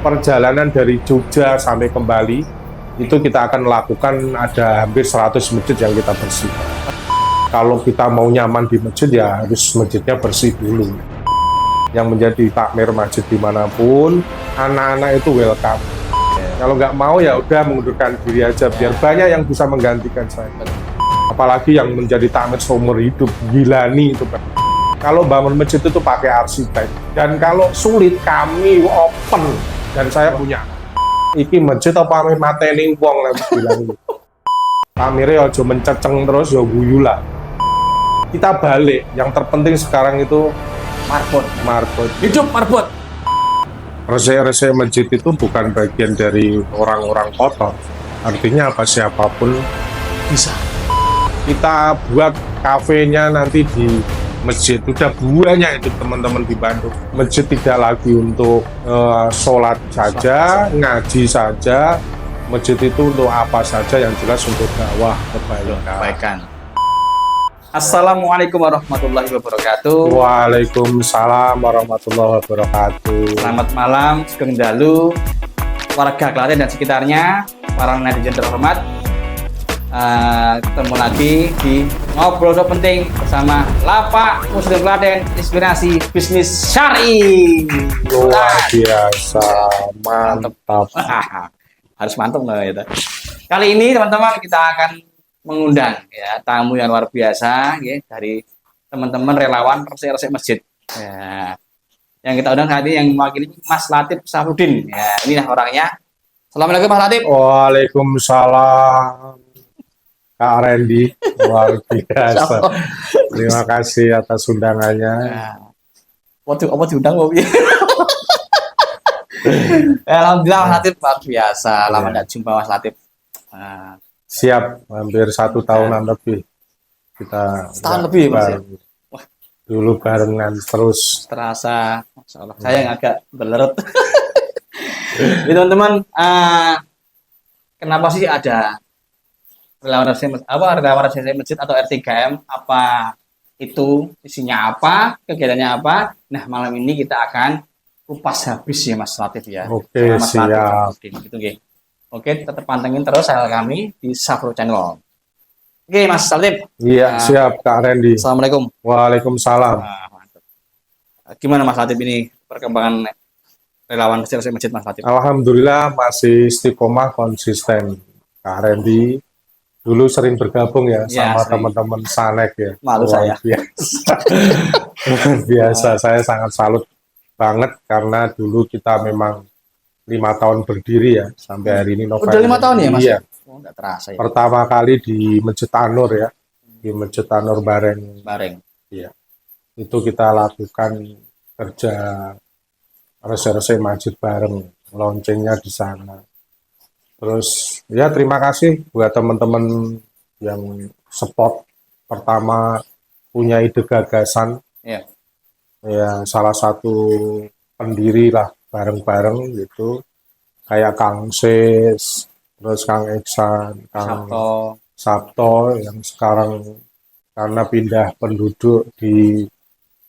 perjalanan dari Jogja sampai kembali itu kita akan melakukan ada hampir 100 masjid yang kita bersihkan. Kalau kita mau nyaman di masjid ya harus masjidnya bersih dulu. Yang menjadi takmir masjid dimanapun, anak-anak itu welcome. Kalau nggak mau ya udah mengundurkan diri aja biar banyak yang bisa menggantikan saya. Apalagi yang menjadi takmir seumur hidup, gilani itu Pak. Kalau bangun masjid itu pakai arsitek, dan kalau sulit kami open, dan saya punya iki masjid apa ame mateni wong lah bilang gitu. Pamire aja menceceng terus ya guyu lah. Kita balik, yang terpenting sekarang itu marbot. Hidup marbot. Resik-resik masjid itu bukan bagian dari orang-orang kotor. Artinya apa, siapapun Bisa. kita buat kafenya nanti di masjid. Udah banyak itu teman-teman di Bandung. Masjid tidak lagi untuk sholat saja, ngaji saja. Masjid itu untuk apa saja, yang jelas untuk dakwah kebaikan. Assalamualaikum warahmatullahi wabarakatuh. Waalaikumsalam warahmatullahi wabarakatuh. Selamat malam, Sugeng Dalu, warga Klaten dan sekitarnya, para netizen terhormat. Ketemu lagi di Ngobrol Penting bersama Lapak Muslim Klaten, inspirasi bisnis syar'i. Luar biasa, mantap. Harus mantap loh ya. Kali ini teman-teman kita akan mengundang ya tamu yang luar biasa ya, dari teman-teman relawan resik-resik masjid. Ya. Yang kita undang saat ini yang mewakili Mas Latif Safrudin. Ya, inilah orangnya. Assalamualaikum Mas Latif. Waalaikumsalam. Kak Randy, luar biasa. Terima kasih atas undangannya. Apa diundang kok? Alhamdulillah Mas Latif luar biasa. Lama tidak jumpa Mas Latif. Siap, hampir 1 tahunan lebih. Kita Setahun lebih Mas ya? Wah. Dulu barengan terus. Terasa, Masya Allah. Saya yang agak belerut. Jadi teman-teman, kenapa sih ada relawan resik masjid atau R3M? Apa itu, isinya apa, kegiatannya apa? Nah, malam ini kita akan kupas habis ya Mas Latif ya. Oke, Mas siap. Latif, gitu, okay. Oke, tetap pantengin terus channel kami di Safro Channel. Oke, Mas Latif. Iya, siap Kak Randy. Assalamualaikum. Waalaikumsalam. Mantap. Gimana Mas Latif ini perkembangan relawan resik masjid Mas Latif? Alhamdulillah masih istiqomah konsisten. Kak Randy dulu sering bergabung ya, Ya, sama sering. teman-teman Sanek ya. Malu saya. Biasa. Luar biasa, saya sangat salut banget karena dulu kita memang 5 tahun berdiri ya sampai hari ini November. Udah 5 tahun ya Mas? Iya. Oh, nggak terasa ya. Pertama kali di Masjid Anur ya, di Masjid Anur Bareng. Bareng. Iya. Itu kita lakukan kerja resik-resik masjid bareng, launchingnya di sana. Terus ya terima kasih buat teman-teman yang support. Pertama punya ide gagasan. Iya. Ya salah satu pendiri lah bareng-bareng gitu. Kayak Kang Sis, terus Kang Iksan, Kang Sabto yang sekarang karena pindah penduduk di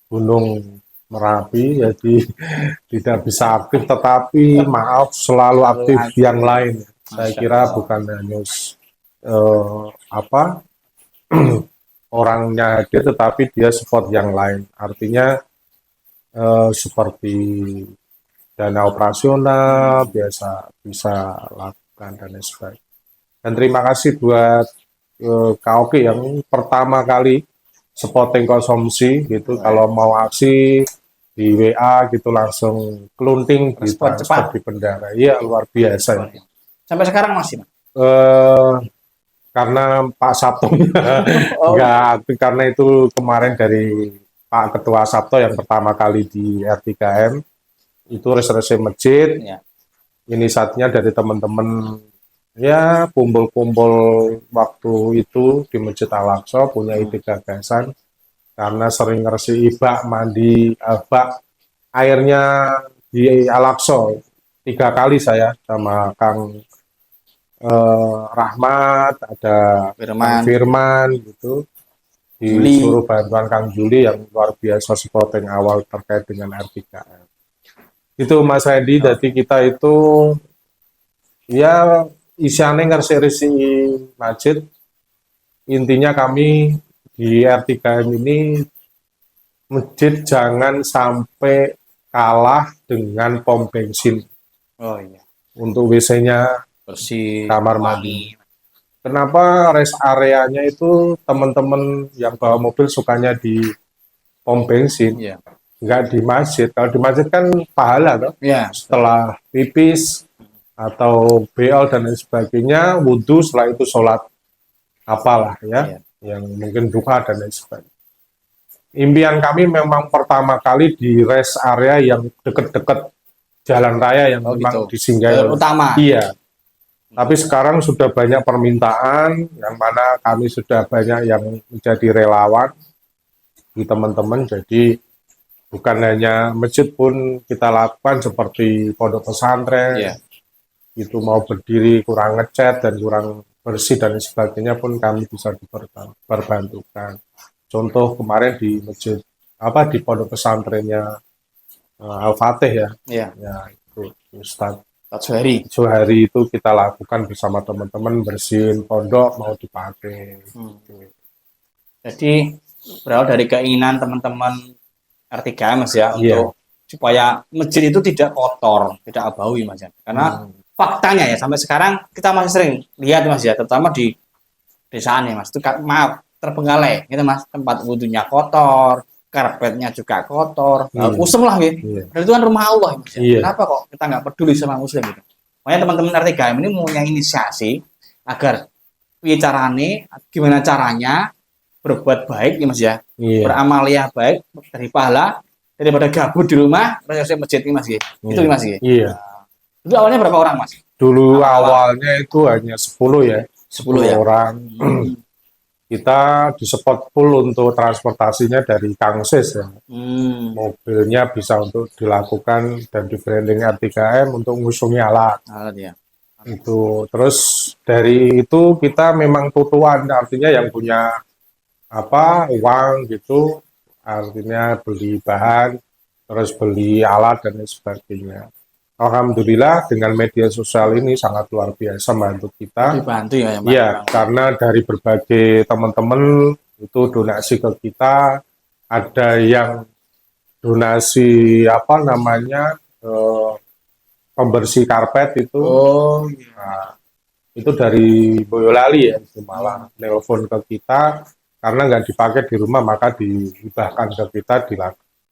Gunung Merapi jadi tidak bisa aktif, tetapi maaf selalu aktif yang lain. Saya kira bukan hanya orangnya dia, tetapi dia support yang lain. Artinya seperti dana operasional biasa bisa lakukan dan lain sebagainya. Dan terima kasih buat Kak Oki yang pertama kali spotting konsumsi gitu. Kalau mau aksi di WA gitu langsung kelunting di transfer di bendara. Iya luar biasa. Sampai sekarang masih? Karena Pak Sabto enggak, karena itu kemarin dari Pak Ketua Sabto yang pertama kali di R3M itu resik masjid. Ya. Inisiatifnya dari teman-teman ya kumpul-kumpul waktu itu di Masjid Al-Aqsa, punya ide gagasan karena sering ngersi ibak mandi bak airnya di Al-Aqsa 3 kali saya sama Kang Rahmat, ada Kang Firman gitu, disuruh bantuan Kang Juli yang luar biasa supporting awal terkait dengan R3M. Itu Mas Edi, jadi kita itu ya isiannya ngersi-risi masjid. Intinya kami di R3M ini masjid jangan sampai kalah dengan pom bensin Oh iya, untuk WC-nya, bersih, kamar mandi. wangi. Kenapa rest areanya itu teman-teman yang bawa mobil sukanya di pom bensin, Iya. nggak di masjid? Kalau di masjid kan pahala toh. Iya, Setelah pipis atau BL dan lain sebagainya, wudhu, setelah itu sholat apalah ya, iya. yang mungkin duha dan lain sebagainya. Impian kami memang pertama kali di rest area yang deket-deket jalan raya yang Oh memang gitu. disinggahi Jalur oleh. utama. Iya, tapi sekarang sudah banyak permintaan yang mana kami sudah banyak yang menjadi relawan di teman-teman. Jadi bukan hanya masjid pun kita lakukan seperti pondok pesantren, Iya. itu mau berdiri kurang ngecat dan kurang bersih dan sebagainya pun kami bisa diperbantukan. Contoh kemarin di masjid di pondok pesantrennya Al-Fatih ya, Iya. ya itu Ustadz Tatsuhari. Johari itu kita lakukan bersama teman-teman bersihin pondok mau dipakai. Jadi berawal dari keinginan teman-teman R3M Mas ya Iya. untuk supaya masjid itu tidak kotor, tidak abawi Mas ya. Karena faktanya ya sampai sekarang kita masih sering lihat Mas ya, terutama di desaan ya Mas. Itu maaf terbengkalai gitu Mas, tempat wudhunya kotor, karpetnya juga kotor, usum lah gitu. Iya. Dan itu kan rumah Allah Mas ya. Iya. Kenapa kok kita nggak peduli sama muslim gitu? Makanya teman-teman R3M ini punya inisiasi agar carane, gimana caranya berbuat baik ya Mas ya, Iya. beramaliyah baik dari pahala daripada gabut di rumah terus masjid ini Mas ya. Itu Mas ya. Iya. Itu awalnya berapa orang Mas? Dulu awalnya itu hanya 10 ya, 10 ya. orang. Kita di-support full untuk transportasinya dari Kangses ya. Mobilnya bisa untuk dilakukan dan di branding R3M untuk ngusungi alat. Alat ya. Itu terus dari itu kita memang tutuan, artinya yang punya uang gitu, artinya beli bahan, terus beli alat dan lain sebagainya. Alhamdulillah dengan media sosial ini sangat luar biasa membantu kita. Dibantu ya Mas. Iya, karena dari berbagai teman-teman itu donasi ke kita, ada yang donasi pembersih karpet itu. Oh, iya. Nah, itu dari Boyolali ya, itu malah nelpon ke kita karena nggak dipakai di rumah maka dihibahkan ke kita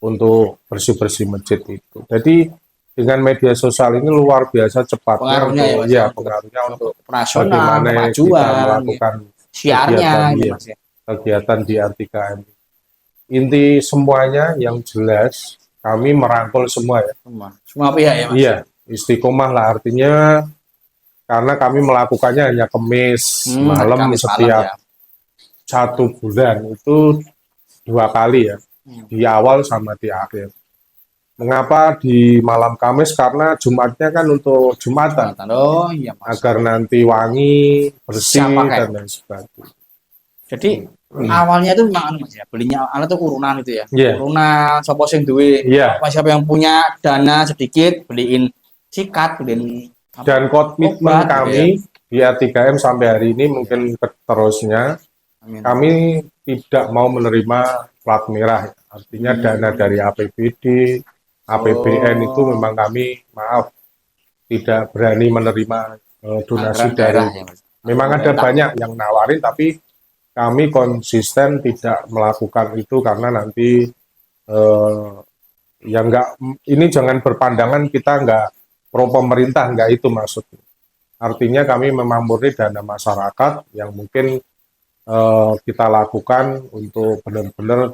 untuk bersih-bersih masjid itu. Jadi dengan media sosial ini luar biasa cepatnya Pengaruhnya ya, Mas, ya, untuk pengaruhnya untuk operasional, bagaimana kita kemajuan, melakukan siarnya kegiatan, gitu iya, Mas ya. kegiatan di R3M. Inti semuanya yang jelas kami merangkul semua ya. Semua pihak ya Mas. Iya, istiqomah lah artinya karena kami melakukannya hanya Kamis malam Kamis setiap ya. 1 bulan itu 2 kali ya, di awal sama di akhir. Mengapa di malam Kamis? Karena Jumatnya kan untuk Jumatan, Oh iya Mas. agar nanti wangi, bersih Siap pakai. dan lain sebagainya. Jadi awalnya itu memang Mas ya, belinya alat itu urunan itu ya. Iya. Urunan sapa sing duwe, Iya. siapa yang punya dana sedikit beliin sikat, beliin Dan komitmen obat, gitu kami di R3M sampai hari ini mungkin terusnya Amin. kami tidak mau menerima plat merah, artinya dana dari APBD, APBN itu memang kami tidak berani menerima donasi Anggaran daerah dari. ya Mas. Memang ada banyak yang nawarin, tapi kami konsisten tidak melakukan itu karena nanti ya enggak, ini jangan berpandangan kita enggak pro pemerintah, enggak itu maksudnya. Artinya kami memang murni dana masyarakat yang mungkin kita lakukan untuk benar-benar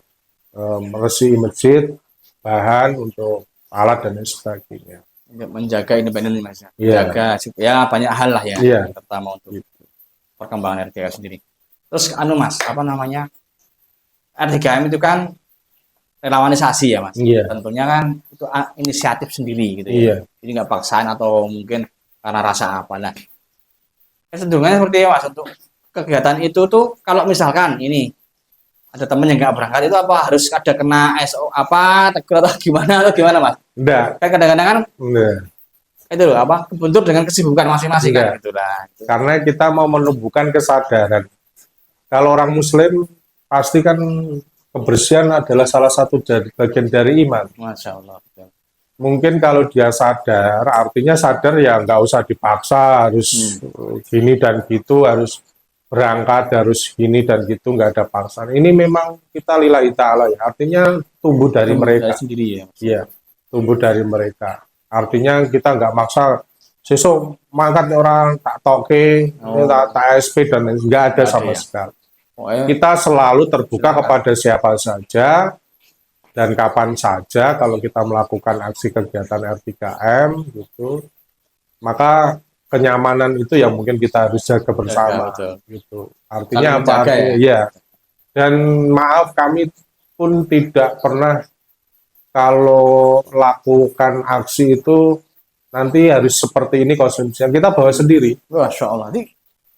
meresi masjid, bahan untuk alat dan lain sebagainya. Menjaga independen Mas ya. Iya. Menjaga ya banyak hal lah ya. Iya. Terutama untuk perkembangan R3M sendiri. Terus Mas, R3M itu kan relawanisasi ya Mas. Iya. Tentunya kan itu inisiatif sendiri gitu ya. Iya. Jadi nggak paksaan atau mungkin karena rasa apa. Nah, cenderungannya seperti Mas untuk kegiatan itu tuh kalau misalkan ini ada temen yang nggak berangkat itu apa harus ada kena SO apa tegur atau gimana Mas? Enggak, Kan kadang-kadang kan enggak, itu loh apa kebentur dengan kesibukan masing-masing kan enggak. gitu lah. Karena kita mau menumbuhkan kesadaran. Kalau orang Muslim pasti kan kebersihan adalah salah satu bagian dari iman. Masya Allah. Betul. Mungkin kalau dia sadar, artinya sadar ya nggak usah dipaksa harus gini dan gitu, harus berangkat, harus gini dan gitu, nggak ada paksaan. Ini memang kita lillahi ta'ala ya, artinya tumbuh dari mereka. Dari sendiri ya. Iya, tumbuh dari mereka. Artinya kita nggak maksa, sesuk mangkat orang tak toke, tak SP dan lain, nggak ada sama ya. sekali. Pokoknya Kita selalu terbuka kepada siapa saja dan kapan saja kalau kita melakukan aksi kegiatan R3M gitu, maka kenyamanan itu yang mungkin kita harus jaga bersama gitu. Artinya saling apa? menjaga Artinya, ya. Dan maaf kami pun tidak pernah kalau lakukan aksi itu nanti harus seperti ini konsumsinya. Kita bawa sendiri. Masya Allah.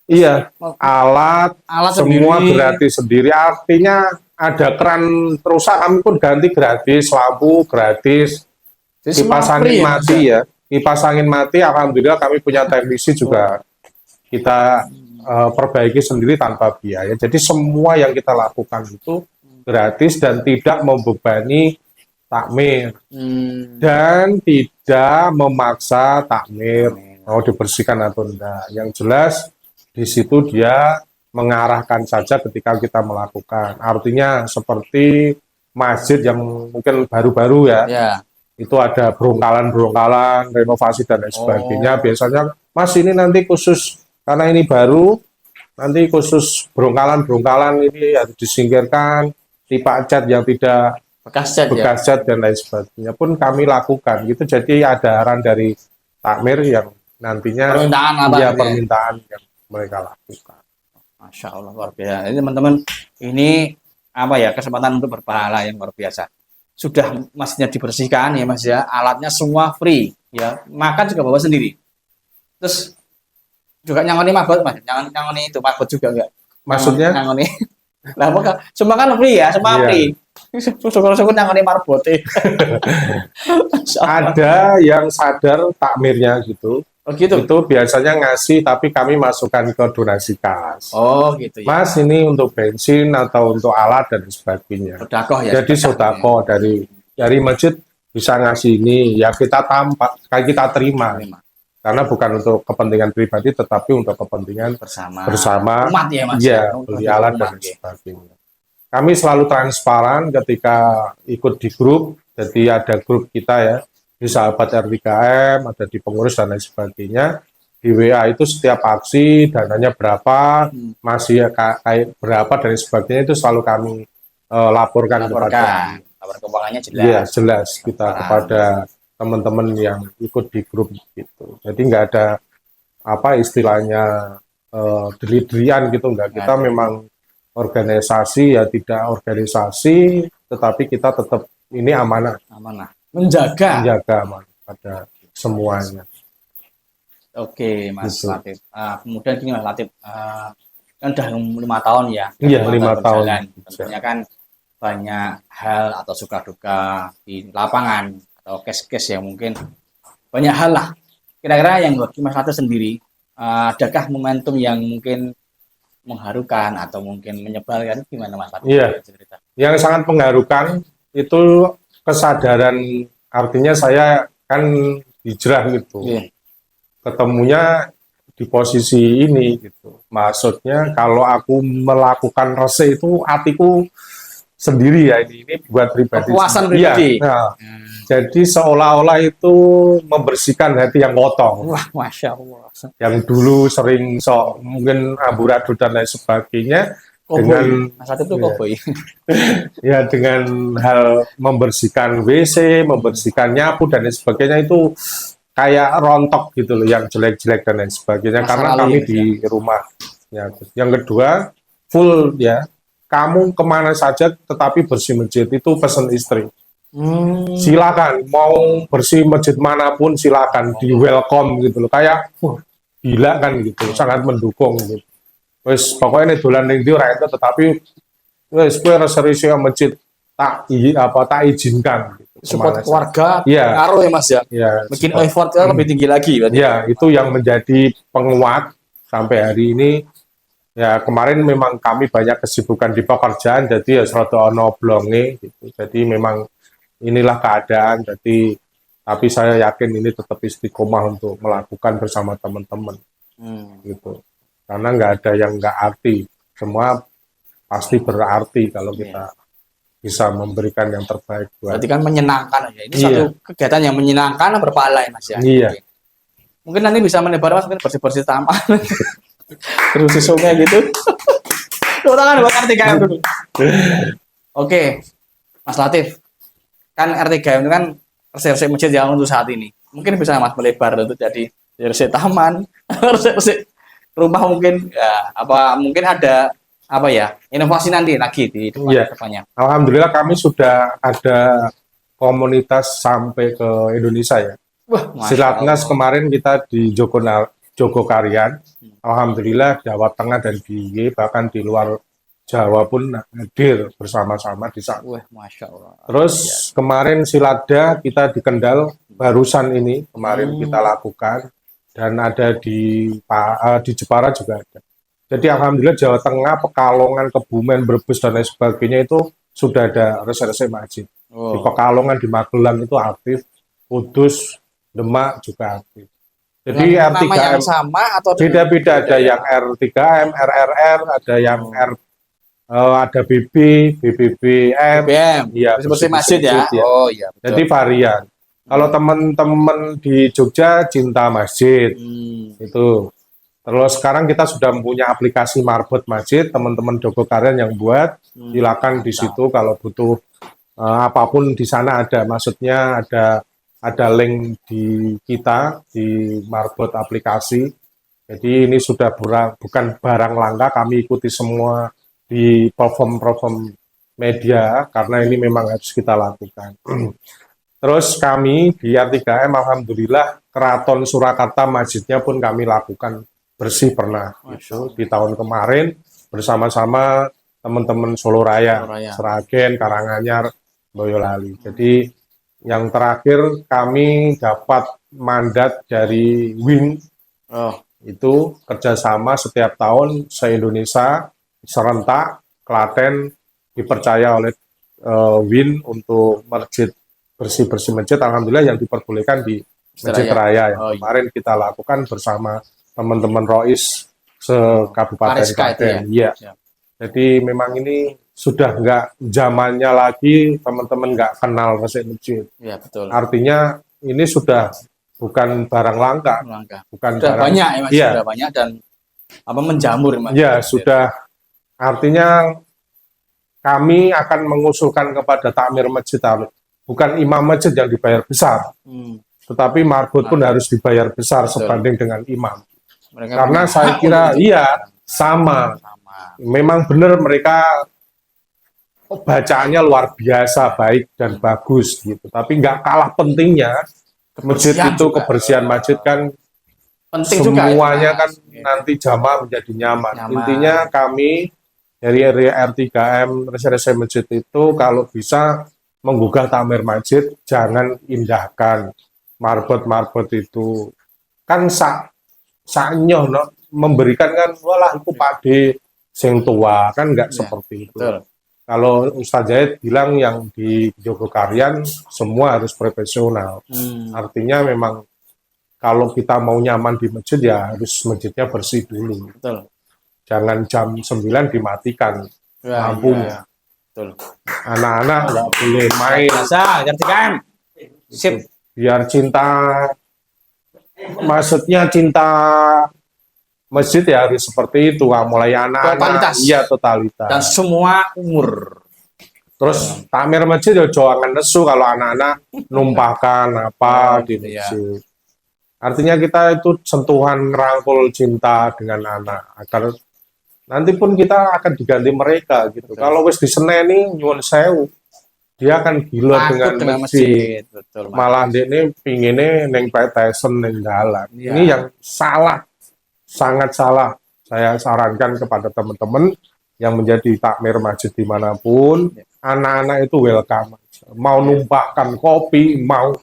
Iya, alat semua sendiri. gratis sendiri. Artinya ada keran rusak kami pun ganti gratis, lampu gratis, Jadi kipas semua angin free mati ya. Kipas angin mati, alhamdulillah kami punya teknisi juga kita perbaiki sendiri tanpa biaya. Jadi semua yang kita lakukan itu gratis dan tidak membebani takmir dan tidak memaksa takmir mau dibersihkan atau enggak. Yang jelas di situ dia mengarahkan saja ketika kita melakukan. Artinya seperti masjid yang mungkin baru-baru ya, itu ada berongkalan-berongkalan, renovasi dan lain sebagainya. Biasanya, Mas ini nanti khusus, karena ini baru, nanti khusus berongkalan-berongkalan ini harus disingkirkan, pipa cat yang tidak bekas cat dan lain sebagainya pun kami lakukan. Gitu. Jadi ada arahan dari takmir yang nantinya permintaan yang mereka lakukan. Masya Allah, luar biasa. Ini teman-teman, ini apa ya, kesempatan untuk berpahala yang luar biasa. Sudah masjidnya dibersihkan ya Mas ya, alatnya semua free ya, makan juga bawa sendiri. Terus juga nyangoni mabot Mas, nyangoni itu mabot juga enggak? Maksudnya? Nyangoni. Lah semua kan free ya, semua free. Syukur-syukur nyangoni marbote. Ada yang sadar takmirnya gitu. Oh gitu. Itu biasanya ngasih tapi kami masukkan ke donasi kas. Oh gitu ya. Mas ini untuk bensin atau untuk alat dan sebagainya. Sodakoh ya. Jadi sodakoh dari masjid bisa ngasih ini ya kita kita terima. Karena bukan untuk kepentingan pribadi tetapi untuk kepentingan bersama umat ya Mas. Ya, beli alat dan sebagainya. Kami selalu transparan ketika ikut di grup. Jadi ada grup kita ya. Di sahabat R3M, ada di pengurus dan lain sebagainya. Di WA itu setiap aksi, dananya berapa, masih kayak berapa dan sebagainya itu selalu kami laporkan. Lapor keuangannya jelas. Iya, jelas kita kepada teman-teman yang ikut di grup gitu. Jadi nggak ada apa istilahnya deli-delian gitu, nggak. Kita memang organisasi ya tidak organisasi, tetapi kita tetap ini amanah. Menjaga pada semuanya. Oke, Mas Latif. Kemudian gini Mas Latif, kan udah 5 tahun ya. Iya, 5 tahun. Tentunya kan banyak hal atau suka duka di lapangan atau case-case yang mungkin banyak hal lah. Kira-kira yang bagi Mas Latif sendiri, adakah momentum yang mungkin mengharukan atau mungkin menyebalkan, gimana Mas Latif? Iya, yang sangat mengharukan itu kesadaran, artinya saya kan hijrah gitu, ketemunya di posisi ini gitu. Maksudnya kalau aku melakukan rese itu hatiku sendiri ya, ini buat pribadi. Kepuasan pribadi. Nah, jadi seolah-olah itu membersihkan hati yang kotor. Wah, Masya Allah. Yang dulu sering mungkin amburadul dan lain sebagainya. Dengan ya dengan hal membersihkan WC, membersihkan nyapu dan lain sebagainya itu kayak rontok gitu loh, yang jelek-jelek dan lain sebagainya. Karena kami di rumah. Ya. Yang kedua full ya, kamu kemana saja tetapi bersih masjid, itu pesan istri. Silakan mau bersih masjid manapun silakan, di welcome gitu loh, kayak gila kan gitu, sangat mendukung gitu. Wes pokoknya ini dolan ning ndi ora ento, tetapi wes kowe resolusi masjid tak izinkan gitu. Support Kemana keluarga, Iya. pengaruh ya Mas ya. Ya, Bikin effortnya lebih tinggi lagi berarti. ya, itu yang menjadi penguat sampai hari ini. Ya, kemarin memang kami banyak kesibukan di pekerjaan, jadi ya serata ono blonge gitu. Jadi memang inilah keadaan. Jadi tapi saya yakin ini tetap istiqomah untuk melakukan bersama teman-teman gitu. Karena nggak ada yang nggak arti. Semua pasti berarti kalau kita bisa memberikan yang terbaik buat. Berarti kan menyenangkan ya. Ini Iya. satu kegiatan yang menyenangkan dan berpahala ya Mas ya. Iya. Mungkin nanti bisa menebar Mas, mungkin bersih-bersih taman. Terus di sungai gitu. Tepuk tangan buat R3M dulu. Oke, Mas Latif. Kan R3M itu kan resep masjid yang untuk saat ini. Mungkin bisa Mas melebar untuk jadi resep taman, resep rumah mungkin ya, apa mungkin ada apa ya inovasi nanti lagi di Iya. depannya. Alhamdulillah kami sudah ada komunitas sampai ke Indonesia ya. Wah, Masya Silatnas Allah. kemarin kita di Jogokarian, alhamdulillah Jawa Tengah dan DIY bahkan di luar Jawa pun hadir bersama-sama di sana. Wah, Masya Allah. Terus kemarin Silada kita di Kendal barusan ini kemarin kita lakukan dan ada di Jepara juga ada. Jadi alhamdulillah Jawa Tengah, Pekalongan, Kebumen, Brebes dan lain sebagainya itu sudah ada resep-resep masjid. Di Pekalongan, di Magelang itu aktif, Kudus, Demak juga aktif. Jadi Dengan nama yang R3M sama atau beda-beda, ada yang R3M, RRR, ada yang ada BB, BBBM, BBM, iya, bersih masjid ya. ya. Oh iya. Betul. Jadi varian. Kalau teman-teman di Jogja cinta masjid itu. Terus sekarang kita sudah punya aplikasi Marbot Masjid, teman-teman Jogokarian yang buat, silakan di situ kalau butuh apapun di sana ada. Maksudnya ada link di kita di Marbot aplikasi. Jadi ini sudah bukan barang langka, kami ikuti semua di platform media karena ini memang harus kita lakukan. Terus kami di R3M alhamdulillah Keraton Surakarta masjidnya pun kami lakukan bersih pernah itu di tahun kemarin bersama-sama teman-teman Solo Raya, Seragen, Karanganyar, Boyolali. Jadi yang terakhir kami dapat mandat dari WIN itu kerjasama setiap tahun se-Indonesia serentak Klaten dipercaya oleh WIN untuk masjid bersih-bersih masjid. Alhamdulillah yang diperbolehkan di Masjid Raya yang kemarin kita lakukan bersama teman-teman Rois se-Kabupaten Klaten. Iya. Jadi memang ini sudah nggak zamannya lagi teman-teman nggak kenal resep masjid. Iya, betul. Artinya ini sudah bukan barang langka. Bukan sudah barang, banyak ya Mas, iya. Sudah banyak dan apa menjamur Mas. Ya, sudah. Artinya kami akan mengusulkan kepada takmir masjid, bukan imam masjid yang dibayar besar, tetapi marbot pun harus dibayar besar sebanding dengan imam. Karena saya kira iya sama. Memang benar mereka bacaannya luar biasa baik dan bagus gitu. Tapi nggak kalah pentingnya masjid itu juga. Kebersihan masjid kan penting semuanya juga, kan nanti jamaah menjadi nyaman. Intinya kami dari R3M resep masjid itu kalau bisa menggugah takmir masjid jangan indahkan marbot itu kan saknyoh no, memberikan kan walah itu pade sing tua kan nggak seperti itu. Betul. Kalau Ustaz Zaid bilang yang di Jogokarian semua harus profesional. Artinya memang kalau kita mau nyaman di masjid ya harus masjidnya bersih dulu. Betul. Jangan jam 9 dimatikan lampunya. Betul. Anak-anak nggak boleh main. R3M. Sip. Biar cinta, maksudnya cinta masjid ya harus seperti itu, mulai anak-anak, iya totalitas. Dan semua umur. Terus takmir masjid ya jangan nesu kalau anak-anak numpahkan apa di masjid. Artinya kita itu sentuhan rangkul cinta dengan anak agar nanti pun kita akan diganti mereka gitu. Betul. Kalau wis diseneni nyuwun sewu, dia akan gila dengan masjid. Betul, malah ini pinginnya neng Tyson neng dalan. Ya. Ini yang salah. Sangat salah. Saya sarankan kepada teman-teman yang menjadi takmir masjid dimanapun, anak-anak itu welcome. Mau numpahkan kopi, mau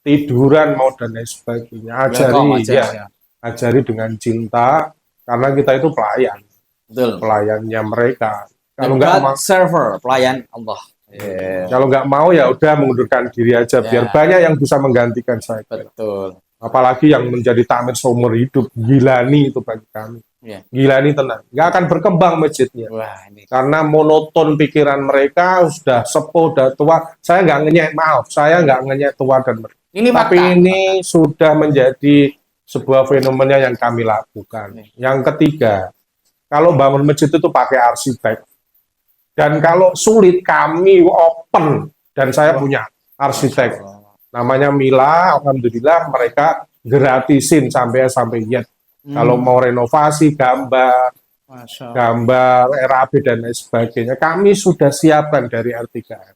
tiduran, mau dan lain sebagainya. Welcome Ajari, aja, ya, ya. ajari dengan cinta, karena kita itu Betul. pelayannya mereka. Kalau The nggak God mau, server, pelayan Allah. Yeah. kalau nggak mau ya udah mengundurkan diri aja, biar Ya. banyak yang bisa menggantikan saya. Betul. Apalagi yang menjadi takmir seumur hidup, Gilani itu bagi kami. Ya. Gilani tenang, nggak akan berkembang masjidnya. Wah, ini. Karena monoton pikiran mereka, sudah sepuh, sudah tua. Saya nggak ngenyek, maaf, saya nggak ngenyek tua dan mereka. Ini Tapi fakta. ini sudah menjadi sebuah fenomena yang kami lakukan. Yang ketiga, kalau bangun masjid itu pakai arsitek. Dan kalau sulit, kami open. Dan saya punya arsitek. Namanya Mila, alhamdulillah mereka gratisin sampai Z. Kalau mau renovasi, gambar, RAB dan lain sebagainya, kami sudah siapkan dari R3M.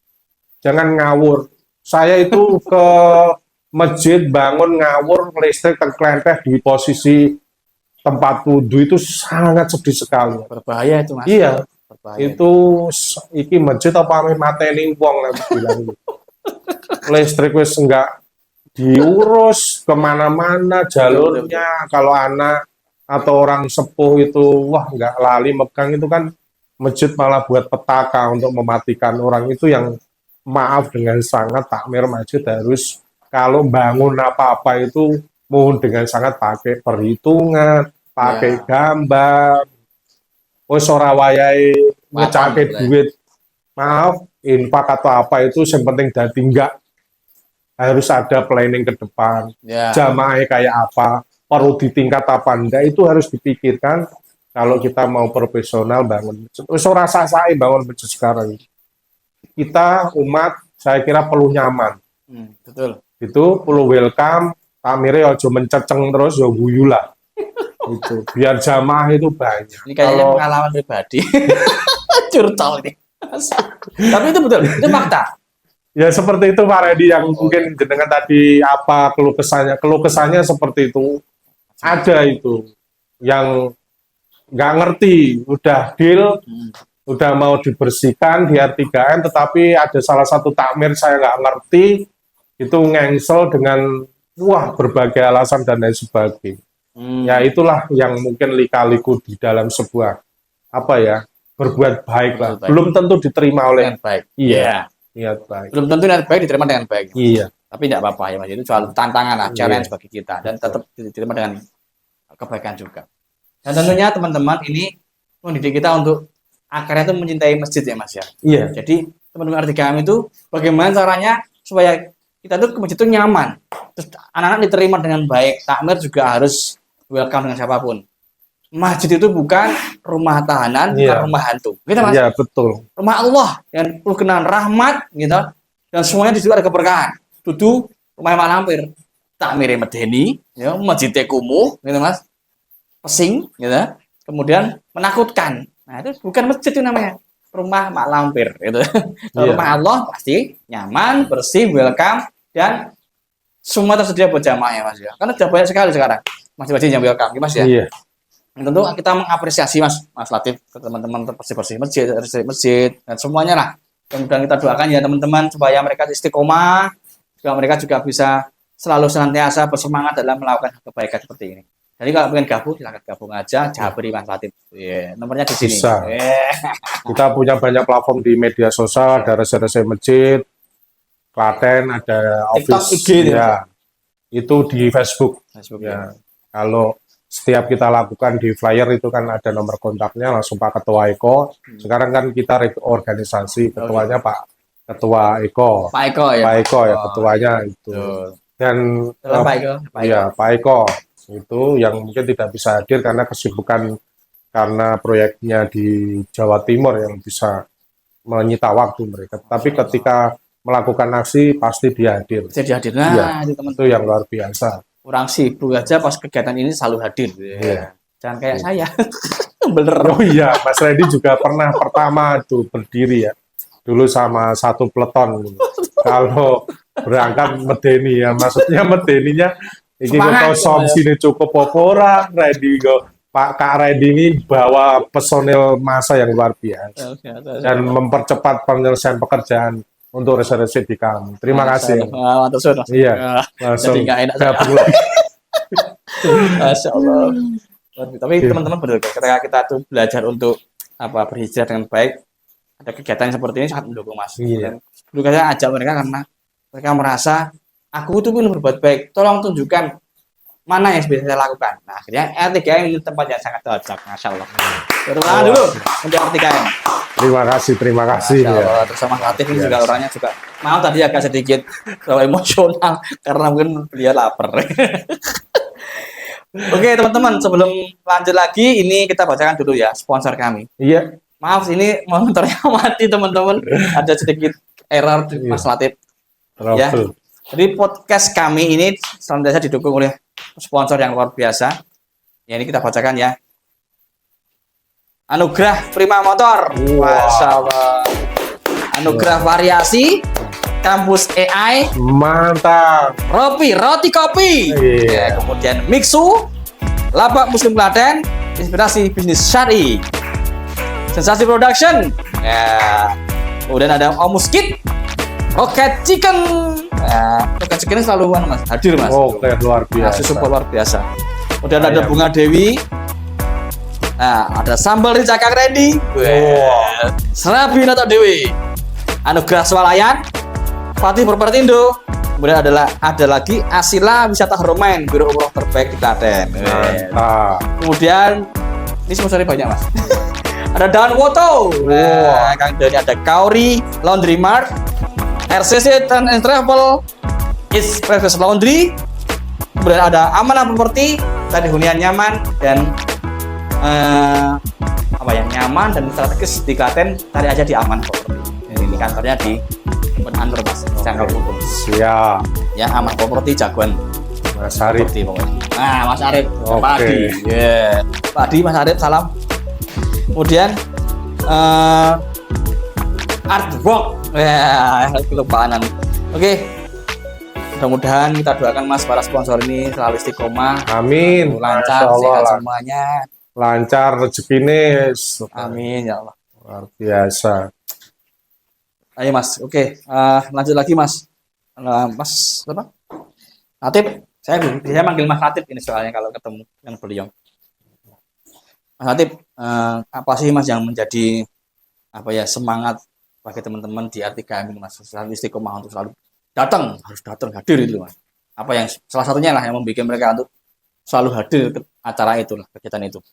Jangan ngawur. Saya itu ke masjid bangun ngawur, listrik terkelenteh di posisi tempat wudhu itu sangat sedih sekali. Berbahaya itu, Mas. Iya. Berbahaya. Itu iki masjid apa mateni wong lah bilang gitu. Listrik wis enggak diurus kemana-mana jalurnya. Kalau anak atau orang sepuh itu wah nggak lali megang itu kan masjid malah buat petaka untuk mematikan orang itu yang maaf dengan sangat takmir masjid harus kalau bangun apa-apa itu mohon dengan sangat pakai perhitungan, pakai gambar. Oh ora wayahe ngecake duit. Maaf, infak atau apa itu yang penting dadi enggak harus ada planning ke depan. Jamaahnya kayak apa, perlu ditingkat apa enggak itu harus dipikirkan kalau kita mau profesional bangun masjid. Wis ora sasake bangun masjid sekarang. Kita umat saya kira perlu nyaman. Betul. Itu perlu welcome, tamire ojo menceceng terus ya guyu lah. Itu biar jamaah itu banyak. Ini kayaknya pengalaman pribadi. Curcol ini. Tapi itu betul, itu fakta. Ya seperti itu Pak Reddy yang mungkin jenengan tadi apa keluh kesannya seperti itu. Ada itu yang nggak ngerti, udah deal, udah mau dibersihkan di R3M, tetapi ada salah satu takmir saya nggak ngerti, itu ngengsel dengan wah berbagai alasan dan lain sebagainya. Ya itulah yang mungkin lika-liku di dalam sebuah apa ya berbuat baik lah. Belum tentu diterima oleh niat baik. Iya. Niat baik. Belum tentu niat baik diterima dengan baik. Iya. Tapi tidak apa-apa ya Mas, itu soal tantangan lah, challenge bagi kita dan tetap diterima dengan kebaikan juga. Dan tentunya teman-teman ini mendidik kita untuk akarnya itu mencintai masjid ya Mas ya. Iya. Jadi teman-teman R3M itu bagaimana caranya supaya kita tuh ke masjid itu nyaman. Terus anak-anak diterima dengan baik. Takmir juga harus welcome dengan siapapun. Masjid itu bukan rumah tahanan, bukan rumah hantu. Gitu Mas? Iya, betul. Rumah Allah yang penuh dengan rahmat gitu. Dan semuanya di situ ada keberkahan. Dudu rumah Mak Lampir. Takmir medeni, ya, masjid kumuh, gitu Mas. Pesing, gitu. Kemudian menakutkan. Nah, itu bukan masjid itu namanya. Rumah Mak Lampir gitu. Rumah Allah pasti nyaman, bersih, welcome dan semua tersedia buat jamaah ya Mas ya. Karena sudah banyak sekali sekarang masjid-masjid yang welcome, Mas ya. Iya. Dan tentu kita mengapresiasi Mas Latif ke teman-teman bersih-bersih masjid dan semuanya lah. Kemudian kita doakan ya teman-teman supaya mereka istiqomah, supaya mereka juga bisa selalu senantiasa bersemangat dalam melakukan kebaikan seperti ini. Jadi kalau pengen gabung silakan gabung aja, Jabri Mas Latif. Nomornya di sini. Bisa. Kita punya banyak platform di media sosial, ada resep-resep masjid, Klaten, ada office, IG ya. Itu di Facebook. Ya. Kalau setiap kita lakukan di flyer itu kan ada nomor kontaknya langsung Pak Ketua Eko. Sekarang kan kita organisasi, ketuanya Pak Ketua Eko. Pak Eko ya. Pak Eko ya ketuanya itu. Dan Pak Eko. Ya Pak Eko itu yang mungkin tidak bisa hadir karena kesibukan karena proyeknya di Jawa Timur yang bisa menyita waktu mereka. Tapi ketika melakukan aksi pasti dia hadir. Jadi hadir. Nah, itu yang luar biasa. Orang sibuk aja pas kegiatan ini selalu hadir. Jangan kayak saya. Bener. Oh iya, Mas Reddy juga pernah pertama tuh berdiri ya. Dulu sama satu peleton. Kalau berangkat medeni ya, maksudnya medeninya iki kok sini cukup apa ora, Reddy kok Pak Kak Reddy ini bawa personil massa yang luar biasa dan mempercepat penyelesaian pekerjaan untuk resolusi di kami. Terima kasih. Mantap, Sur. Iya, langsung Jadi nggak enak gabung lagi. Masya Allah. Tapi teman-teman benar, ketika kita tuh belajar untuk berhijrah dengan baik, ada kegiatan seperti ini sangat mendukung Mas. Iya. Dulu saya ajak mereka karena mereka merasa aku tuh belum berbuat baik, tolong tunjukkan mana yang bisa saya lakukan. Nah, akhirnya R3M ini tempat yang sangat cocok, Masya Allah. Terima dulu untuk R3M. Terima kasih. Masya Allah. Ya. Terus sama Latif ini juga orangnya juga, maaf tadi agak sedikit emosional karena mungkin beliau lapar. Oke teman-teman, sebelum lanjut lagi, ini kita bacakan dulu ya sponsor kami. Iya. Maaf, ini monitornya mati teman-teman, ada sedikit error di Mas Latif. Ya. Jadi podcast kami ini senantiasa didukung oleh sponsor yang luar biasa. Ya, ini kita bacakan ya. Anugerah Prima Motor. Masya Allah. Anugerah Variasi. Kampus AI. Mantap. Roti Kopi. Ya, kemudian Mixu. Lapak Muslim Klaten. Inspirasi Bisnis Syari. Sensasi Production. Ya. Kemudian ada Omus Kit. Rocket Chicken. Nah, Rocket Chicken ini selalu Mas, hadir Mas. Oke, luar biasa. Support luar biasa. Kemudian ada Bunga Dewi. Nah, ada sambal rica Kang Randy. Serabi Nato Dewi. Anugerah Swalayan. Fatih Perpertindo. Kemudian ada lagi Asila Wisata Romain, Biro Umroh terbaik di Klaten. Kemudian ini sponsornya banyak Mas. Ada Daun Woto. Nah, Kang Dani, ada Kauri Laundry Mart. RCC and Travel, It's Precious Laundry, kemudian ada Amanah Property, tadi hunian nyaman dan nyaman dan strategis di Klaten, cari aja di Aman Property. Ini kantornya di Anur Mas, Jangkal Hukum. Siap. Ya, Aman Property Jagoan. Mas Arif. Nah, Mas Arif, Pak Adi. Yeah. Pak Adi, Mas Arif, salam. Kemudian Artwork. Ya, kelupaan. Oke. Mudah-mudahan kita doakan Mas para sponsor ini selalu istiqomah. Amin. Lancar sehat semuanya. Lancar rezekinya. Amin ya Allah. Luar biasa. Ayo Mas. Oke. Lanjut lagi Mas. Mas apa? Latif. Saya manggil Mas Latif ini soalnya kalau ketemu dengan beliau. Mas Latif, apa sih Mas yang menjadi semangat bagi teman-teman di R3M ini Mas, selalu istiqomah untuk selalu harus datang hadir itu Mas. Apa yang salah satunya lah yang membuat mereka untuk selalu hadir ke acara itu lah, kegiatan itu.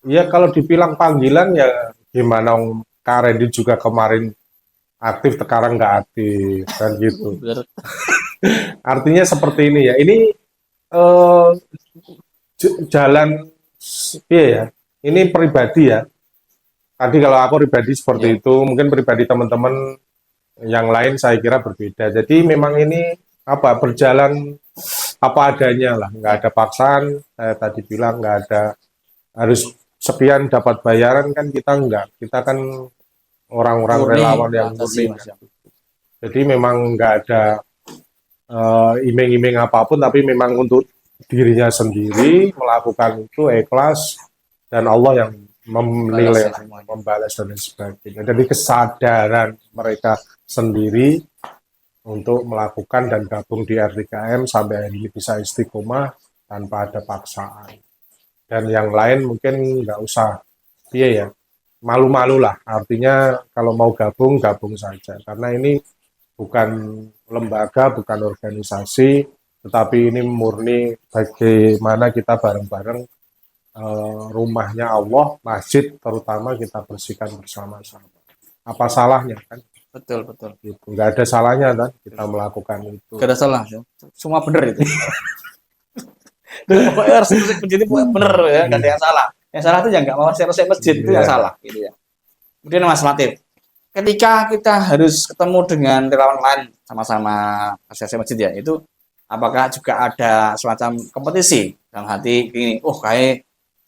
Iya, kalau dibilang panggilan ya gimana Kak Randy juga kemarin aktif, sekarang nggak aktif kan gitu. Artinya seperti ini ya. Ini jalan ya. Ini pribadi ya. Tadi kalau aku pribadi seperti itu, mungkin pribadi teman-teman yang lain saya kira berbeda. Jadi memang ini berjalan apa adanya lah, nggak ada paksaan. Saya tadi bilang nggak ada harus sekian dapat bayaran kan, kita nggak. Kita kan orang-orang relawan yang murni. Jadi memang nggak ada iming-iming apapun, tapi memang untuk dirinya sendiri melakukan itu ikhlas dan Allah yang menilai, membalas dan lain sebagainya. Jadi kesadaran mereka sendiri untuk melakukan dan gabung di R3M sampai hari ini bisa istiqomah tanpa ada paksaan. Dan yang lain mungkin nggak usah, ya malu-malu lah. Artinya kalau mau gabung saja. Karena ini bukan lembaga, bukan organisasi, tetapi ini murni bagaimana kita bareng-bareng rumahnya Allah, masjid terutama kita bersihkan bersama-sama. Apa salahnya kan? Betul. Gitu. Nggak ada salahnya kan kita melakukan itu. Nggak ada salah, semua benar itu. Pokoknya harus masjid itu benar ya, nggak ada yang salah. Yang salah itu yang nggak mau resep masjid itu yang salah, gitu ya. Kemudian Mas Latif, ketika kita harus ketemu dengan relawan lain sama-sama resep masjid ya, itu apakah juga ada semacam kompetisi dalam hati ini? Kayak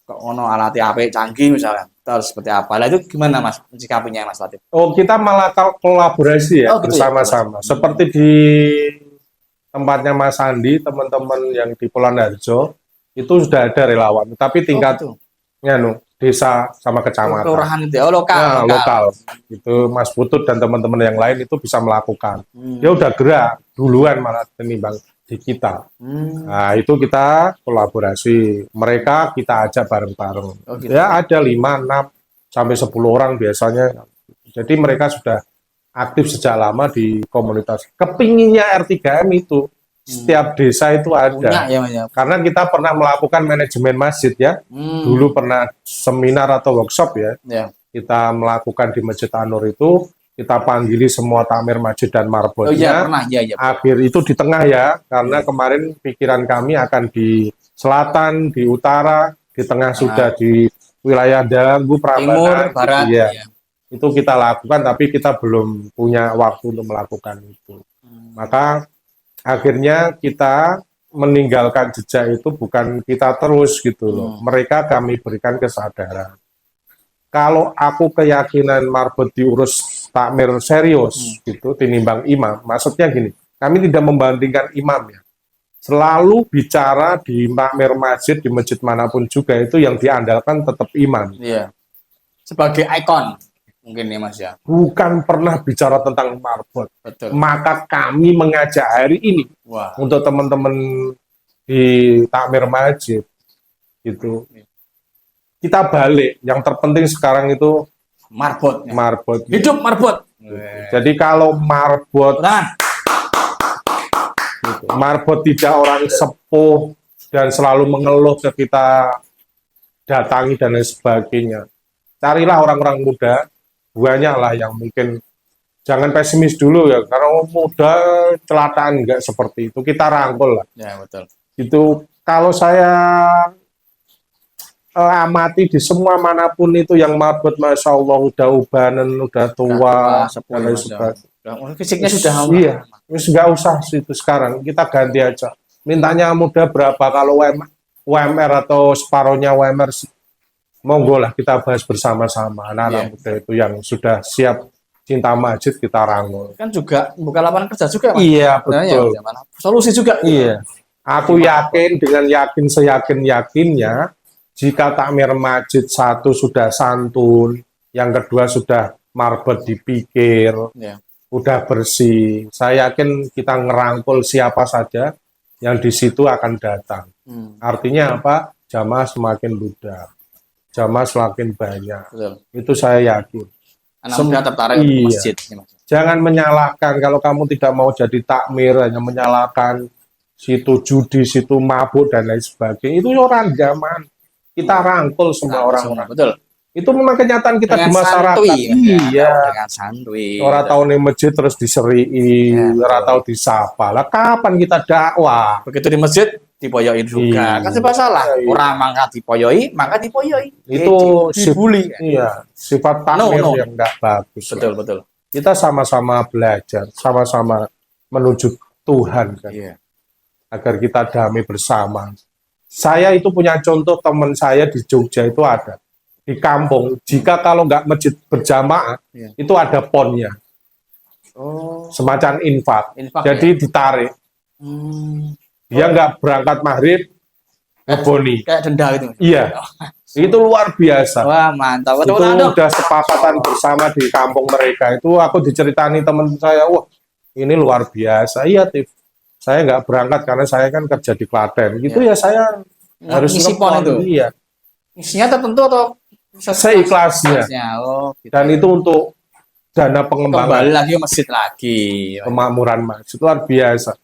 kok ono alat HP canggih misalnya, terus seperti apa? Lah itu gimana Mas menyikapinya Mas Latif? Kita malah kolaborasi ya bersama-sama. Ya? Seperti di tempatnya Mas Andi, teman-teman yang di Polandarjo itu sudah ada relawan, tapi tingkat desa sama kecamatan. Kelurahan itu ya, lokal, Nah, lokal. Itu Mas Putut dan teman-teman yang lain itu bisa melakukan. Dia udah gerak duluan malah menimbang di kita. Nah, itu kita kolaborasi. Mereka kita ajak bareng-bareng. Oh, gitu. Ya ada 5, 6, sampai 10 orang biasanya. Jadi mereka sudah aktif sejak lama di komunitas. Kepinginnya R3M itu setiap desa itu ada. Punya ya, Mas ya. Karena kita pernah melakukan manajemen masjid ya. Dulu pernah seminar atau workshop ya. Ya. Kita melakukan di Masjid An-Nur itu, kita panggili semua takmir masjid dan marbotnya. Oh iya, pernah. Ya, ya. Akhir itu di tengah ya, karena kemarin pikiran kami akan di selatan, di utara, di tengah sudah di wilayah Dagu, Timur, Prambanan, barat. gitu ya. Ya. Itu kita lakukan, tapi kita belum punya waktu untuk melakukan itu. Maka akhirnya kita meninggalkan jejak itu bukan kita terus gitu loh. Mereka kami berikan kesadaran. Kalau aku keyakinan marbot diurus takmir serius gitu tinimbang imam, maksudnya gini, kami tidak membandingkan imam ya. Selalu bicara di takmir masjid, di masjid manapun juga itu yang diandalkan tetap imam. Iya. Sebagai ikon mungkin ya, Mas ya. Bukan pernah bicara tentang marbot. Betul. Maka kami mengajak hari ini untuk teman-teman di takmir masjid gitu. Kita balik. Yang terpenting sekarang itu marbot. Marbot. Hidup marbot. Jadi kalau marbot, gitu, marbot tidak orang sepuh dan selalu mengeluh ke kita datangi dan lain sebagainya. Carilah orang-orang muda. Banyak lah yang mungkin jangan pesimis dulu ya, karena muda celataan enggak seperti itu, kita rangkul lah. Ya betul. Itu kalau saya amati di semua manapun itu yang marbot, masya Allah udah ubanan, udah tua, dan lain sebagainya. Fisiknya sudah iya, nggak usah itu sekarang, kita ganti aja. Mintanya muda berapa kalau UMR atau separohnya UMR. Monggo lah kita bahas bersama-sama anak-anak muda itu yang sudah siap cinta masjid kita rangkul. Kan juga buka lapangan kerja juga, Mas. Iya, betul. Ya, solusi juga. Iya. Aku yakin dengan yakin seyakin-yakinnya jika takmir masjid satu sudah santun, yang kedua sudah marbot dipikir, udah bersih. Saya yakin kita ngerangkul siapa saja yang di situ akan datang. Artinya apa? Jamaah semakin ludah. Jamaah semakin banyak. Betul. Itu saya yakin. Anak muda tertarik untuk masjid. Jangan menyalahkan kalau kamu tidak mau jadi takmir, hanya menyalahkan situ judi, situ mabuk dan lain sebagainya. Itu orang zaman. Kita rangkul semua orang-orang. Betul. Itu memang kenyataan kita dengan di masyarakat. Santuy, iya. Dengan santuy. Orang tahu di masjid terus diserii, orang tahu disapa. Lah kapan kita dakwah? Begitu di masjid dipoyoi juga. Kan serba salah. Orang mangka dipoyoi, maka dipoyoi. Itu dibully. Iya, sifat takmir yang enggak bagus. Betul, betul. Kita sama-sama belajar, sama-sama menuju Tuhan kan. Iya. Agar kita damai bersama. Saya itu punya contoh teman saya di Jogja itu ada. Di kampung, jika kalau nggak masjid berjamaah, itu ada ponnya. Semacam infak. Jadi ditarik. Dia nggak berangkat maghrib, ngeboni. Kayak denda gitu. Iya. Itu luar biasa. Wah, mantap. Itu udah sepakatan bersama di kampung mereka. Itu aku diceritani teman saya, wah ini luar biasa. Iya, Tif. Saya nggak berangkat karena saya kan kerja di Klaten. Gitu ya saya harus ngisi pon itu. Iya. Isinya tertentu atau seikhlasnya. Gitu. Dan itu untuk dana pengembangan. Kembali lagi masjid lagi. Kemakmuran masjid luar biasa.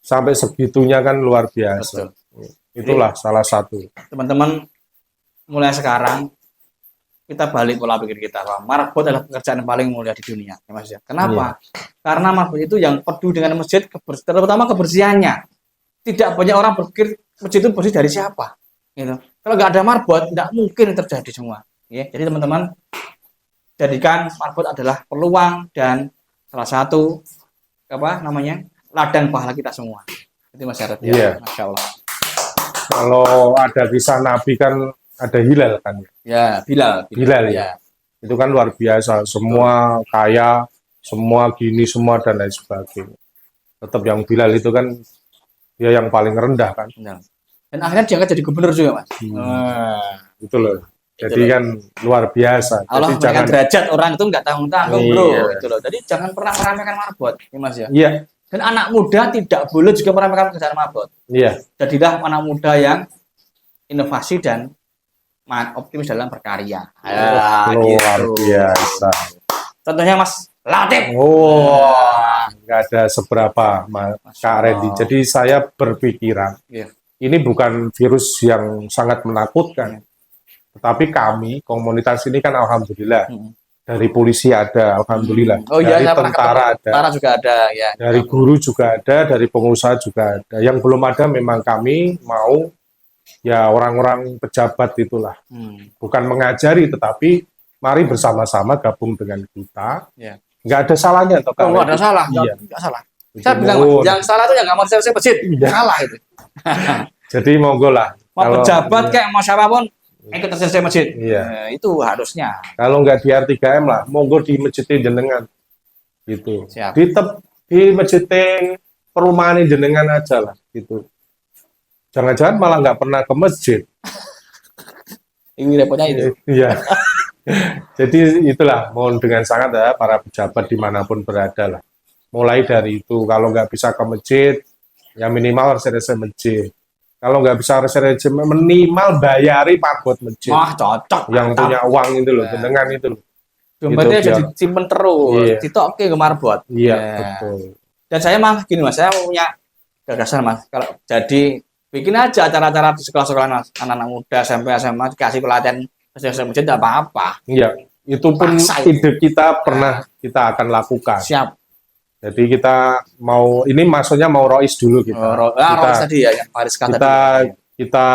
Sampai segitunya kan luar biasa. Betul. Itulah salah satu. Teman-teman, mulai sekarang kita balik pola pikir kita bahwa marbot adalah pekerjaan yang paling mulia di dunia, ya Mas ya. Kenapa? Karena marbot itu yang peduli dengan masjid, terutama kebersihannya. Tidak banyak orang berpikir masjid itu bersih dari siapa, gitu. Kalau nggak ada marbot, tidak mungkin terjadi semua. Ya. Jadi teman-teman, jadikan marbot adalah peluang dan salah satu ladang pahala kita semua. Itu Mas Yaret, ya. Masya Allah. Kalau ada kisah Nabi kan ada Hilal kan ya. Bilal ya. Itu kan luar biasa, semua kaya, semua gini semua dan lain sebagainya. Tetap yang Bilal itu kan dia yang paling rendah kan. Dan akhirnya diangkat jadi gubernur juga, Mas. gitu loh. Jadi kan luar biasa. Allah Jadi menaikkan derajat orang itu nggak tanggung-tanggung, bro. Gitu loh. Jadi jangan pernah meremehkan marbot, ya Mas ya. Iya, Dan anak muda tidak boleh juga meremehkan pekerjaan marbot. iya. Jadilah anak muda yang inovasi dan optimis dalam berkarya. Luar Gitu. biasa. Contohnya Mas Latif. Nggak ada seberapa, Kak Randy. Jadi saya berpikiran, Iya. ini bukan virus yang sangat menakutkan. Tetapi kami, komunitas ini kan alhamdulillah, dari polisi ada, alhamdulillah. Oh iya, Dari saya pernah tentara ketemu. ada, Tentara juga ada, ya. dari guru juga ada, dari pengusaha juga ada. Yang belum ada memang kami mau, ya orang-orang pejabat itulah. Bukan mengajari, tetapi mari bersama-sama gabung dengan kita. Ya. Nggak ada salahnya, toh, Kak Oh, nggak ada Randy. salah, Iya. nggak salah. Itu Saya bilang, mohon. yang salah itu yang nggak mau selesai masjid. Iya. Salah itu. Jadi monggo lah. Mau Kalau- pejabat iya. kayak mau siapapun, ikut selesai masjid. Iya. Itu harusnya. Kalau nggak di R3M lah, monggo di masjid jenengan. Gitu. Siap. Di masjid perumahan jenengan aja lah. Gitu. Jangan-jangan malah nggak pernah ke masjid. Ini repotnya itu. Iya. Jadi itulah, mohon dengan sangat ya para pejabat dimanapun berada lah. Mulai dari itu, kalau nggak bisa ke masjid, ya minimal reservasi masjid. Kalau nggak bisa reservasi, minimal bayari marbot masjid. Wah, cocok. Yang mantap. punya uang itu loh, jenengan itu loh. Dompetnya Gitu, jadi biar- simpen terus. Iya. Ditokke ke marbot. Iya, Ya. betul. Dan saya mah gini Mas, saya punya gagasan Mas. Kalau jadi bikin aja acara-acara di sekolah-sekolah Mas. Anak-anak muda SMP SMA dikasih pelatihan selesai masjid tidak apa-apa. Iya, itu pun Paksa itu. ide kita pernah kita akan lakukan. Siap. Jadi kita mau, ini maksudnya mau rois dulu kita. kita, Rois tadi ya, yang Paris kata kita, kita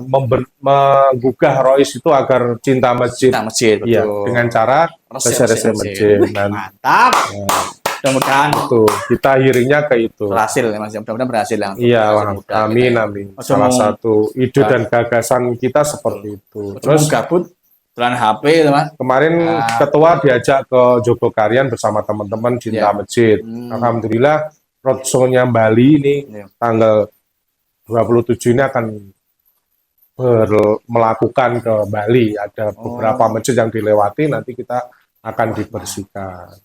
menggugah rois itu agar cinta masjid. kita masjid, betul. Iya, dengan cara Resep masjid. Dan Mantap. Mudah-mudahan itu kita hearingnya ke itu. berhasil ya Mas. Mudah-mudahan berhasil ya. Iya, Generasi muda amin, kita ya. amin. Maksud Salah mau- satu ide dan gagasan kita seperti itu. Terus Terus gabut jalan HP itu Mas. kemarin ketua diajak ke Jogokarian bersama teman-teman cinta Iya. masjid. Alhamdulillah roadshow-nya Bali ini Iya. tanggal 27 ini akan melakukan ke Bali. Ada beberapa masjid yang dilewati, nanti kita akan dibersihkan.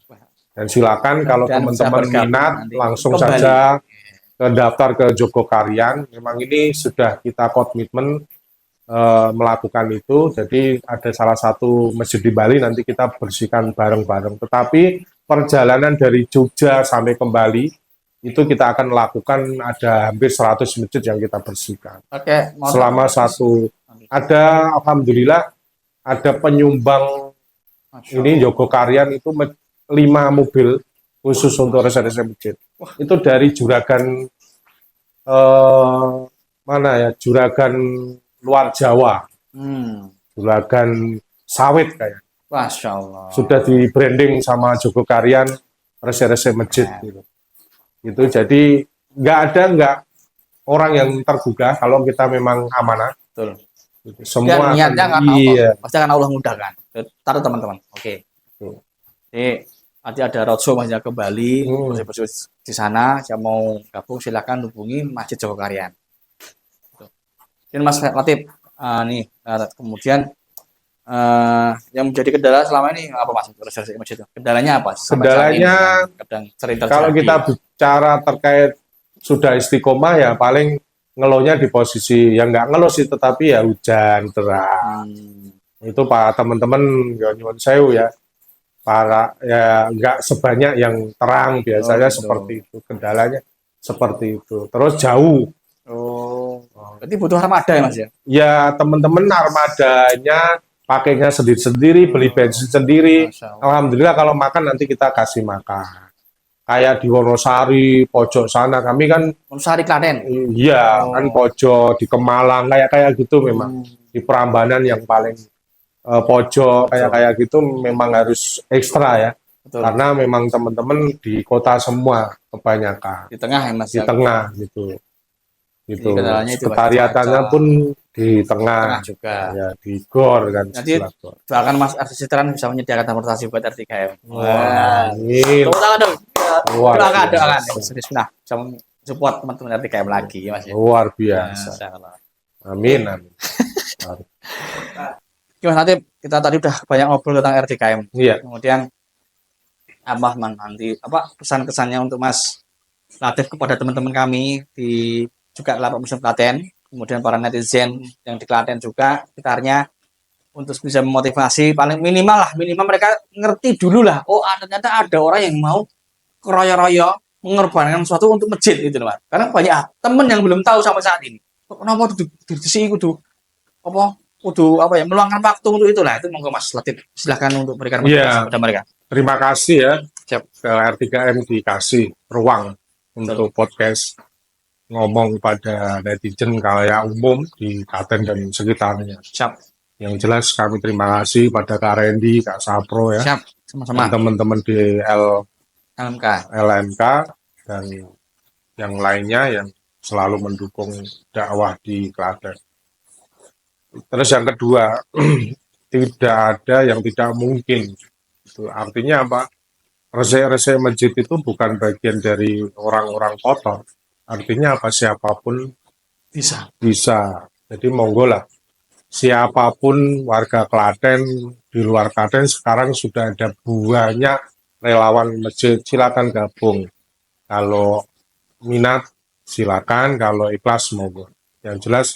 Dan silakan kalau Dan teman-teman bisa bergabung minat nanti langsung ke Bali. saja ke daftar ke Jogokarian. Memang ini sudah kita komitmen melakukan itu. Jadi ada salah satu masjid di Bali nanti kita bersihkan bareng-bareng. Tetapi perjalanan dari Jogja sampai ke Bali itu kita akan lakukan, ada hampir 100 masjid yang kita bersihkan. Oke, Selama ada alhamdulillah ada penyumbang ini Jogokarian itu 5 mobil khusus untuk reservasi masjid. Itu dari Juragan mana ya? Juragan luar Jawa. Juragan sawit kayak. Masya Allah. Sudah di branding sama Jogokarian reservasi masjid gitu. Itu jadi nggak orang yang tergugah kalau kita memang amanah. Betul. Gitu. Semua Dan niatnya akan, kan iya. Allah. Pasti akan Allah mudahkan. Taruh teman-teman. Oke. Betul. Jadi nanti ada roadshow Mas ya ke Bali, bersih-bersih di sana. Yang mau gabung silakan hubungi Masjid Jogokarian. Dan Mas Latif, kemudian yang menjadi kendala selama ini apa Mas? Reservasi masjid itu? Kendalanya apa? Sampai saat ini, Kendalanya, kadang sering terjadi. kalau kita bicara terkait sudah istiqomah ya paling ngeluhnya di posisi yang nggak ngeluh sih, tetapi ya hujan deras. Itu para teman-teman ya nyuwun sewu ya, para ya nggak sebanyak yang terang biasanya seperti itu, kendalanya seperti itu. Terus jauh. Berarti butuh armada ya Mas ya? Ya teman-teman armadanya pakainya sendiri-sendiri, beli bensin sendiri. Masya Allah. Alhamdulillah kalau makan nanti kita kasih makan. Kayak di Wonosari, pojok sana kami kan, Sari Klaten. iya kan pojok di Kemalang kayak gitu memang. Di Prambanan yang paling pojok kayak gitu memang harus ekstra ya. Betul. Karena memang teman-teman di kota semua kebanyakan Di tengah ya Mas di ya? tengah gitu. Gitu. kendalanya itu Sekretariatannya macam-macam. pun di tengah, Tengah juga. ya di gor kan. Nanti sebelah gor. doakan Mas Arsisiteran bisa menyediakan transportasi buat R3M. Wah, amin. Tepuk tangan dong. Luar Doakan, doakan. biasa. Bismillah. Bisa support teman-teman R3M lagi ya Mas ya. Luar biasa. Masya Allah. Amin, amin. Gimana nanti kita tadi udah banyak ngobrol tentang RDKM. Iya. Kemudian apa nanti apa pesan-kesannya untuk Mas Latif kepada teman-teman kami di juga Lapak Museum Klaten, kemudian para netizen yang di Klaten juga sekitarnya untuk bisa memotivasi paling minimal mereka ngerti dulu lah. Oh ternyata ada orang yang mau keroyo-royo mengorbankan sesuatu untuk masjid gitu loh, Mas. Karena banyak temen yang belum tahu sampai saat ini. Kenapa kudu apa kudu apa ya meluangkan waktu untuk itulah. Itu monggo Mas Latif silakan untuk berikan motivasi Iya. kepada mereka. Terima kasih ya Siap. ke R3M dikasih ruang untuk podcast ngomong pada netizen kalayak umum di Klaten dan sekitarnya. Siap. Yang jelas kami terima kasih pada Kak Randy, Kak Sapro ya, Siap. Sama-sama. dan teman-teman di LMK. LMK dan yang lainnya yang selalu mendukung dakwah di Klaten. Terus yang kedua, tidak ada yang tidak mungkin. Itu artinya apa? Resik-resik masjid itu bukan bagian dari orang-orang kotor. Artinya apa? Siapapun Bisa. bisa. Jadi monggo lah. Siapapun warga Klaten, di luar Klaten sekarang sudah ada banyak relawan masjid. Silakan gabung. Kalau minat silakan, kalau ikhlas monggo. Yang jelas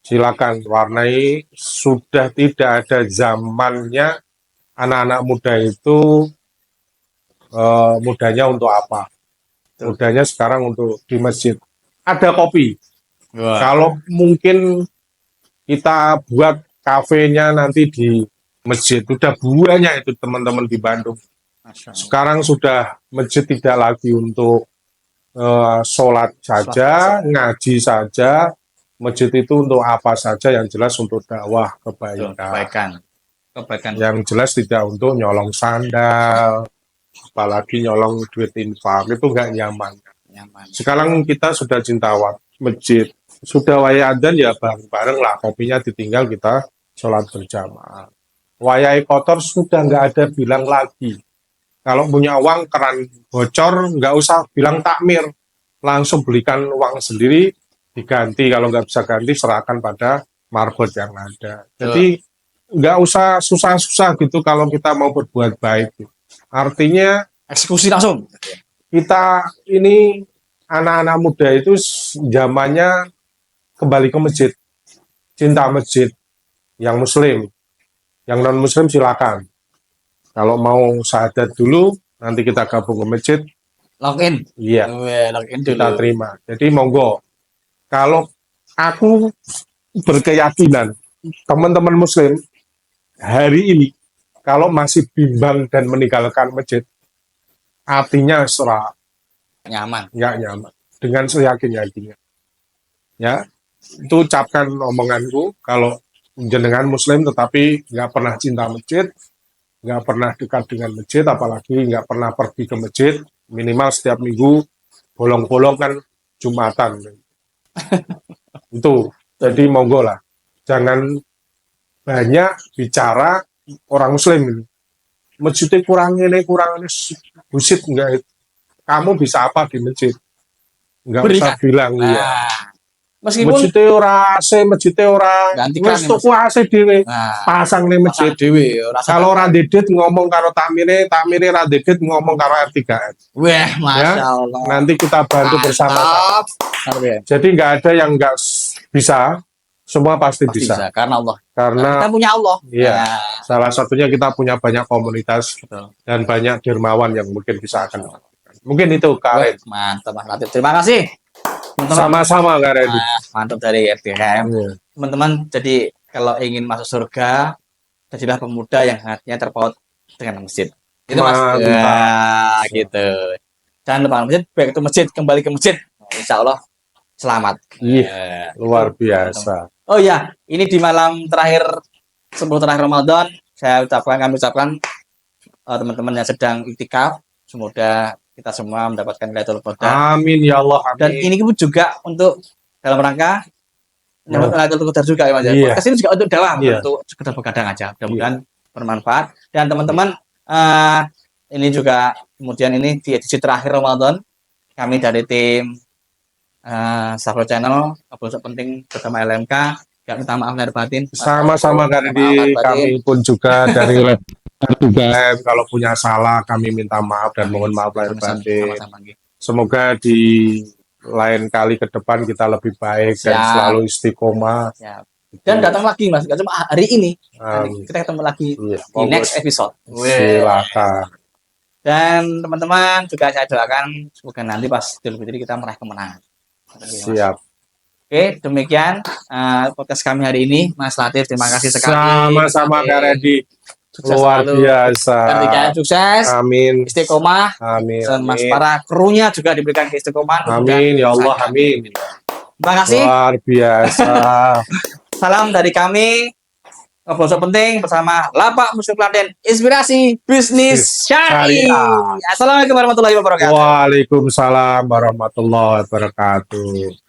silakan warnai. Sudah tidak ada zamannya anak-anak muda itu mudahnya untuk apa? Mudahnya sekarang untuk di masjid. Ada kopi. Wah. Kalau mungkin kita buat kafenya nanti di masjid, udah banyak itu teman-teman di Bandung. Sekarang sudah masjid tidak lagi untuk sholat saja, ngaji saja. Masjid itu untuk apa saja, yang jelas untuk dakwah kebaikan. Yang jelas tidak untuk nyolong sandal, apalagi nyolong duit infak, itu nggak nyaman. Sekarang kita sudah cinta masjid, sudah waya adzan ya bareng-bareng lah, kopinya ditinggal kita sholat berjamaah. Wayai kotor sudah nggak ada bilang lagi. Kalau punya uang keran bocor nggak usah bilang takmir, langsung belikan uang sendiri diganti. Kalau nggak bisa ganti serahkan pada marbot yang ada. Jadi nggak usah susah-susah gitu kalau kita mau berbuat baik. Artinya eksekusi langsung. Kita ini anak-anak muda itu zamannya kembali ke masjid, cinta masjid. Yang muslim, yang non muslim silakan. Kalau mau syahadat dulu, nanti kita gabung ke masjid. Login. Iya. Login dulu. Kita terima. Jadi monggo. Kalau aku berkeyakinan teman-teman muslim hari ini kalau masih bimbang dan meninggalkan masjid, artinya serah nyaman. Nggak nyaman. Dengan seyakin-yakinnya. Ya, itu ucapkan omonganku. Kalau jenengan muslim tetapi nggak pernah cinta masjid, nggak pernah dekat dengan masjid, apalagi nggak pernah pergi ke masjid, minimal setiap minggu bolong-bolong kan Jumatan. Itu. Jadi monggo lah. Jangan banyak bicara orang muslim ini. Masjidnya kurang ini, bullshit enggak. Kamu bisa apa di masjid? Enggak usah bilang iya. Meskipun masjidnya ora wis tuku AC dhewe. Pasang ning masjid dhewe. Kalau ora dedet ngomong karo takmire ra dedet ngomong karo R3M. Wah, Masya Allah. Nanti kita bantu bersama. Jadi nggak ada yang nggak bisa, semua pasti bisa. Karena Allah. Karena kita punya Allah. Iya. Salah satunya kita punya banyak komunitas. Betul. Dan banyak dermawan yang mungkin bisa akan mungkin itu Kak. Mantap, Mas Latif. Terima kasih. Sama-sama Kak Reddy. Mantap dari RDKM. Teman-teman, jadi kalau ingin masuk surga, jadilah pemuda yang hatinya terpaut dengan masjid. Itu Mas. Ya, gitu. Jangan lupa masjid, baik itu masjid, kembali ke masjid. Insya Allah selamat. Iya, luar biasa. Oh ya, ini di malam terakhir sebelum terakhir Ramadan, kami ucapkan teman-teman yang sedang iktikaf, semoga kita semua mendapatkan Lailatul Qadar. Amin ya Allah. Amin. Dan ini pun juga untuk dalam rangka mendapatkan Lailatul Qadar juga ya Mas. Iya. Podcast ini juga untuk dakwah, untuk sekedar begadang aja. Mudah-mudahan bermanfaat. Dan teman-teman, ini juga kemudian ini di edisi terakhir Ramadan, kami dari tim Safro Channel, Obrolan Penting bersama LMK, Gak minta maaf lahir batin. Sama-sama Kak Minta maaf lahir Redi, batin. kami pun juga dari Tugas kalau punya salah kami minta maaf dan mohon maaf lahir batin. Sama-sama. Nggih. Semoga di lain kali ke depan kita lebih baik dan Siap. selalu istiqomah. Ya. Dan datang lagi Mas, gak cuma hari ini. Amin. Kita ketemu lagi Iya, di next episode. Silakan. Dan teman-teman juga saya doakan semoga nanti pas Idul Fitri kita meraih kemenangan. Siap. Oke, demikian podcast kami hari ini, Mas Latif. Terima kasih sekali. Sama-sama Kak Redi. Sukses Luar selalu. biasa. Kerjaan sukses. Amin. Istiqomah. Amin. Dan Mas Amin. para krunya juga diberikan keistiqomahan. Amin ya Allah. Amin. Terima kasih. Luar biasa. Salam dari kami. Ngobrol so penting bersama Lapak Musik Klaten, inspirasi bisnis syariah. Assalamualaikum warahmatullahi wabarakatuh. Waalaikumsalam warahmatullahi wabarakatuh.